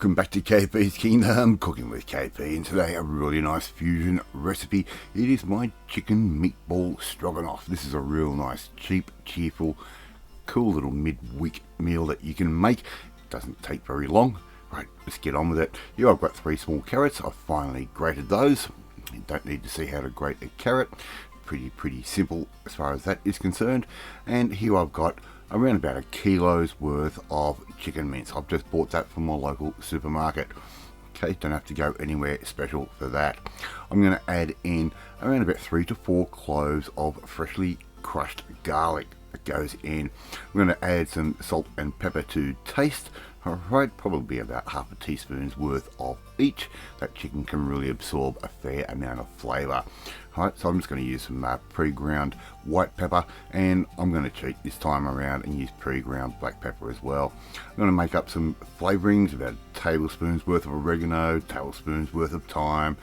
Welcome back to KP's Kingdom, cooking with KP, and today a really nice fusion recipe. It is my chicken meatball stroganoff. This is a real nice, cheap, cheerful, cool little mid-week meal that you can make. It doesn't take very long. Right, let's get on with it. Here I've got 3 small carrots. I've finally grated those. You don't need to see how to grate a carrot. Pretty simple as far as that is concerned. And here I've got around about 1 kilo's worth of chicken mince. I've just bought that from my local supermarket. Okay, don't have to go anywhere special for that. I'm going to add in around about 3 to 4 cloves of freshly crushed garlic that goes in. I'm going to add some salt and pepper to taste. Alright, probably about half a teaspoon's worth of each. That chicken can really absorb a fair amount of flavour. Alright, so I'm just going to use some pre-ground white pepper, and I'm going to cheat this time around and use pre-ground black pepper as well. I'm going to make up some flavourings, about a tablespoon's worth of oregano, tablespoon's worth of thyme.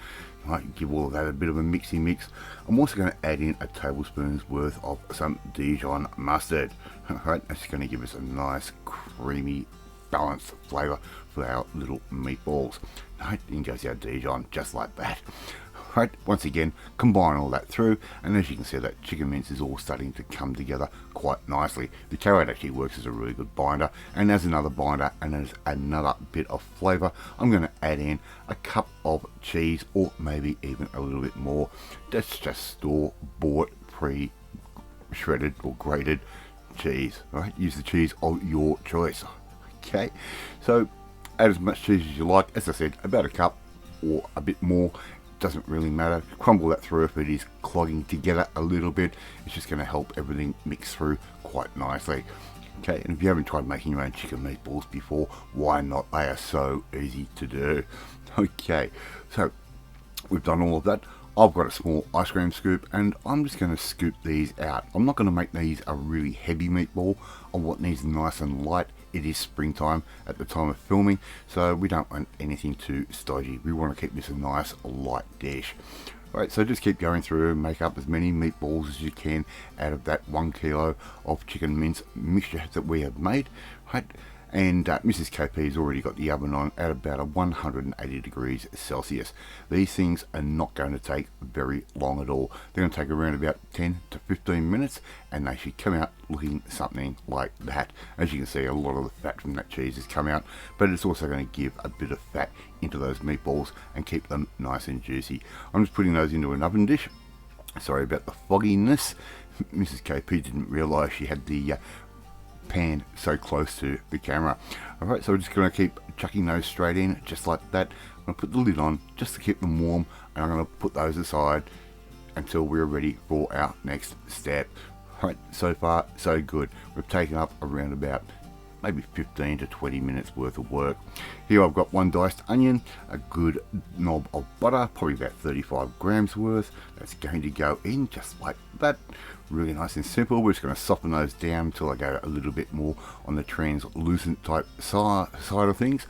Right, give all of that a bit of a mixy mix. I'm also going to add in a tablespoon's worth of some Dijon mustard. Alright, that's going to give us a nice creamy balanced flavour for our little meatballs. Right, in goes our Dijon, just like that. Right, once again, combine all that through, and as you can see, that chicken mince is all starting to come together quite nicely. The carrot actually works as a really good binder, and as another binder and as another bit of flavour, I'm going to add in a cup of cheese, or maybe even a little bit more. That's just store-bought, pre-shredded or grated cheese. Right, use the cheese of your choice. Okay, so add as much cheese as you like. As I said, about a cup or a bit more, doesn't really matter. Crumble that through if it is clogging together a little bit. It's just going to help everything mix through quite nicely. Okay, and if you haven't tried making your own chicken meatballs before, why not? They are so easy to do. Okay, so we've done all of that. I've got a small ice cream scoop, and I'm just going to scoop these out. I'm not going to make these a really heavy meatball. I want these nice and light. It is springtime at the time of filming, so we don't want anything too stodgy. We want to keep this a nice light dish. Right, so just keep going through and make up as many meatballs as you can out of that 1 kilo of chicken mince mixture that we have made. Right, and Mrs. KP has already got the oven on at about 180 degrees Celsius. These things are not going to take very long at all. They're going to take around about 10 to 15 minutes, and they should come out looking something like that. As you can see, a lot of the fat from that cheese has come out, but it's also going to give a bit of fat into those meatballs and keep them nice and juicy. I'm just putting those into an oven dish. Sorry about the fogginess. Mrs. KP didn't realise she had the pan so close to the camera. Alright, so we're just going to keep chucking those straight in just like that. I'm going to put the lid on just to keep them warm, and I'm going to put those aside until we're ready for our next step. Right, so far so good. We've taken up around about maybe 15 to 20 minutes worth of work. Here I've got 1 diced onion, a good knob of butter, probably about 35 grams worth. That's going to go in just like that. Really nice and simple. We're just going to soften those down until I go a little bit more on the translucent type side of things.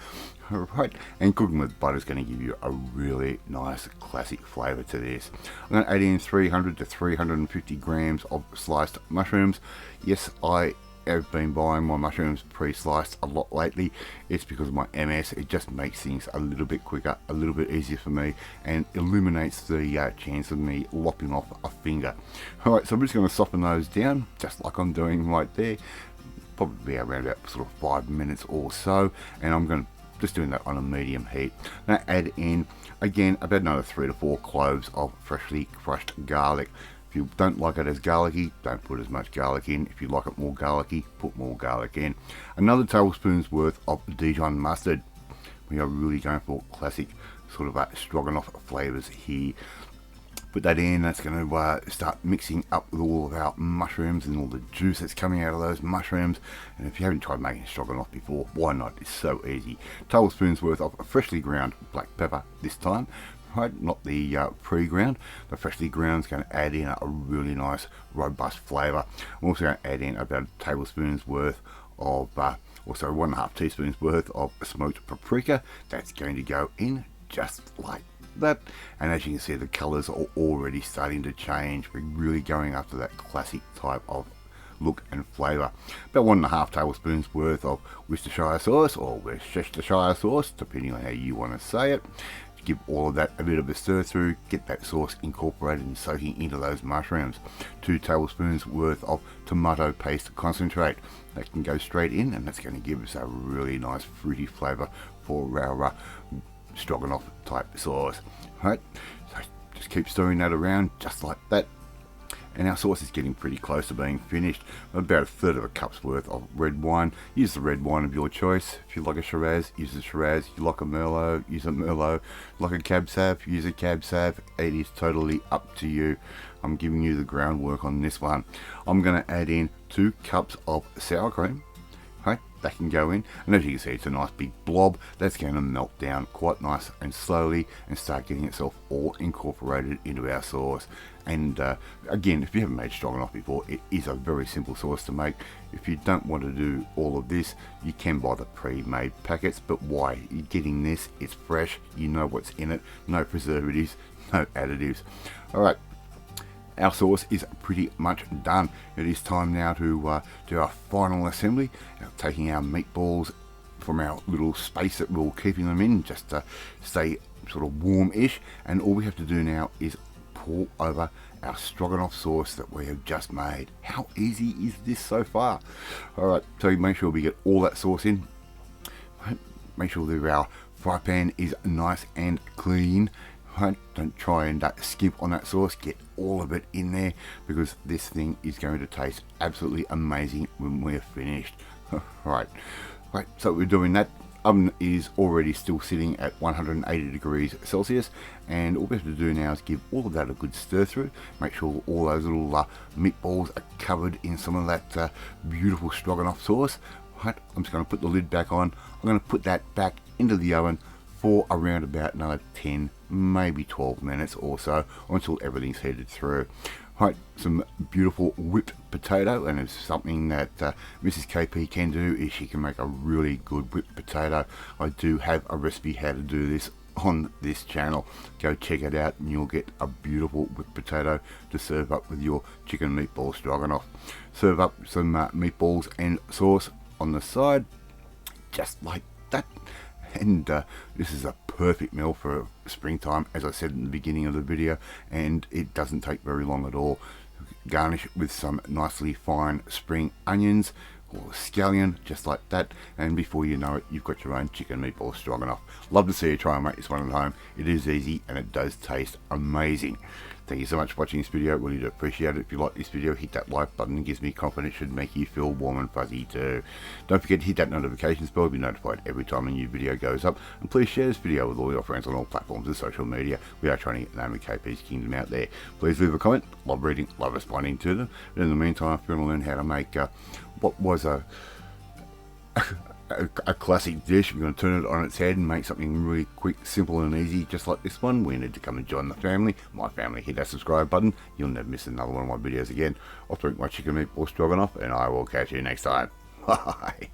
Alright, and cooking with butter is going to give you a really nice classic flavour to this. I'm going to add in 300 to 350 grams of sliced mushrooms. Yes, I have been buying my mushrooms pre-sliced a lot lately. It's because of my MS. It just makes things a little bit quicker, a little bit easier for me, and eliminates the chance of me lopping off a finger. Alright, so I'm just going to soften those down, just like I'm doing right there. Probably around about sort of 5 minutes or so, and I'm going to just doing that on a medium heat. Now add in, again, about another 3 to 4 cloves of freshly crushed garlic. If you don't like it as garlicky, don't put as much garlic in. If you like it more garlicky, put more garlic in. Another tablespoon's worth of Dijon mustard. We are really going for classic sort of stroganoff flavours here. Put that in. That's going to start mixing up with all of our mushrooms and all the juice that's coming out of those mushrooms. And if you haven't tried making stroganoff before, why not? It's so easy. Tablespoon's worth of freshly ground black pepper this time. Right, not the pre-ground. The freshly ground is going to add in a really nice robust flavour. I'm also going to add in about a tablespoon's worth of, also 1.5 teaspoons worth of smoked paprika. That's going to go in just like that. And as you can see, the colours are already starting to change. We're really going after that classic type of look and flavour. About 1.5 tablespoons worth of Worcestershire sauce or Worcestershire sauce, depending on how you want to say it. Give all of that a bit of a stir through, get that sauce incorporated and soaking into those mushrooms. 2 tablespoons worth of tomato paste concentrate. That can go straight in, and that's going to give us a really nice fruity flavour for our stroganoff type sauce. Right, so just keep stirring that around just like that. And our sauce is getting pretty close to being finished. About 1/3 of a cup's worth of red wine. Use the red wine of your choice. If you like a Shiraz, use a Shiraz. If you like a Merlot, use a Merlot. Like a Cab Sav, use a Cab Sav. It is totally up to you. I'm giving you the groundwork on this one. I'm going to add in 2 cups of sour cream. Right, that can go in, and as you can see, it's a nice big blob that's going to melt down quite nice and slowly and start getting itself all incorporated into our sauce. And again, if you haven't made stroganoff before, it is a very simple sauce to make. If you don't want to do all of this, you can buy the pre-made packets, but why? You're getting this, it's fresh, you know what's in it, no preservatives, no additives. Alright, our sauce is pretty much done. It is time now to do our final assembly. Taking our meatballs from our little space that we're keeping them in, just to stay sort of warm-ish. And all we have to do now is pour over our stroganoff sauce that we have just made. How easy is this so far? Alright, so make sure we get all that sauce in. Make sure that our fry pan is nice and clean. Right, don't try and skimp on that sauce. Get all of it in there, because this thing is going to taste absolutely amazing when we're finished. Right, so we're doing that. Oven is already still sitting at 180 degrees Celsius, and all we have to do now is give all of that a good stir through. Make sure all those little meatballs are covered in some of that beautiful stroganoff sauce. Right, I'm just going to put the lid back on. I'm going to put that back into the oven for around about another 10, maybe 12 minutes or so, until everything's heated through. Right, some beautiful whipped potato, and it's something that Mrs. KP can do, is she can make a really good whipped potato. I do have a recipe how to do this on this channel. Go check it out and you'll get a beautiful whipped potato to serve up with your chicken meatball stroganoff. Serve up some meatballs and sauce on the side, just like that. And this is a perfect meal for springtime, as I said in the beginning of the video, and it doesn't take very long at all. Garnish with some nicely fine spring onions or scallion, just like that, and before you know it, you've got your own chicken meatball stroganoff. Love to see you try and make this one at home. It is easy and it does taste amazing. Thank you so much for watching this video. Really do appreciate it. If you like this video, hit that like button. It gives me confidence, should make you feel warm and fuzzy too. Don't forget to hit that notifications bell to be notified every time a new video goes up. And please share this video with all your friends on all platforms of social media. We are trying to get the name of KP's Kingdom out there. Please leave a comment. Love reading, love responding to them. And in the meantime, if you want to learn how to make what was a classic dish, we're going to turn it on its head and make something really quick, simple and easy, just like this one. We need to come and join the family, my family. Hit that subscribe button, you'll never miss another one of my videos again. I'll drink my chicken meatball stroganoff, and I will catch you next time. Bye.